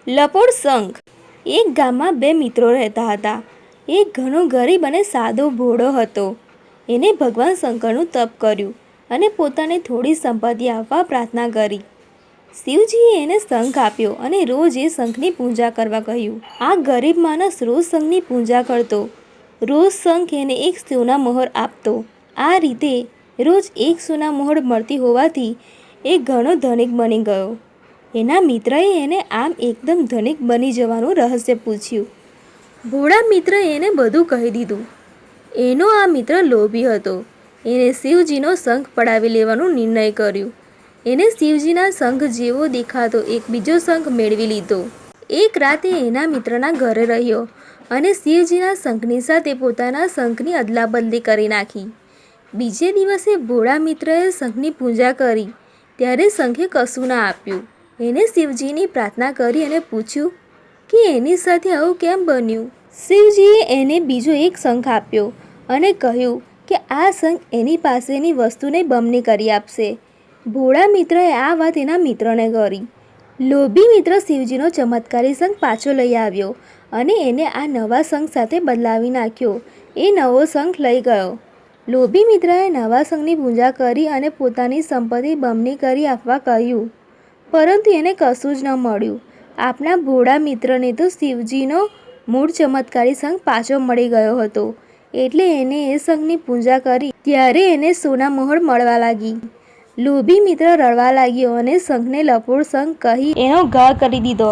લપોડ શંખ. એક ગામમાં બે મિત્રો રહેતા હતા. એક ઘણો ગરીબ અને સાદો ભોળો હતો. એને ભગવાન શંકરનું તપ કર્યું અને પોતાને થોડી સંપત્તિ આપવા પ્રાર્થના કરી. શિવજીએ એને શંખ આપ્યો અને રોજ એ શંખની પૂજા કરવા કહ્યું. આ ગરીબ માણસ રોજ શંખની પૂજા કરતો. રોજ શંખ એને એક સોના મોહર આપતો. આ રીતે રોજ એક સોના મોહર મળતી હોવાથી એ ઘણો ધનિક બની ગયો. એના મિત્રએ એને આમ એકદમ ધનિક બની જવાનું રહસ્ય પૂછ્યું. ભોળા મિત્રએ એને બધું કહી દીધું. એનો આ મિત્ર લોભી હતો. એને શિવજીનો શંખ પડાવી લેવાનો નિર્ણય કર્યો. એને શિવજીના શંખ જેવો દેખાતો એક બીજો શંખ મેળવી લીધો. એક રાતે એના મિત્રના ઘરે રહ્યો અને શિવજીના શંખની સાથે પોતાના શંખની અદલાબદલી કરી નાખી. બીજે દિવસે ભોળા મિત્રએ શંખની પૂજા કરી ત્યારે શંખે કશું ના આપ્યું. એને શિવજીની પ્રાર્થના કરી અને પૂછ્યું કે એની સાથે આવું કેમ બન્યું. શિવજીએ એને બીજો એક શંખ આપ્યો અને કહ્યું કે આ શંખ એની પાસેની વસ્તુને બમણી કરી આપશે. ભોળા મિત્રએ આ વાત એના મિત્રને કરી. લોભી મિત્ર શિવજીનો ચમત્કારી શંખ પાછો લઈ આવ્યો અને એને આ નવા શંખ સાથે બદલાવી નાખ્યો. એ નવો શંખ લઈ ગયો. લોભી મિત્રએ નવા શંખની પૂજા કરી અને પોતાની સંપત્તિ બમણી કરી આપવા કહ્યું, પરંતુ એને કશું જ ન મળ્યું. આપણા ભોળા મિત્રને તો શિવજીનો મૂળ ચમત્કારી શંખ પાછો મળી ગયો હતો. એટલે એને એ શંખની પૂજા કરી ત્યારે એને સોના મોહર મળવા લાગી. લોભી મિત્ર રડવા લાગ્યો અને શંખને લપોડ શંખ કહી એનો ઘા કરી દીધો.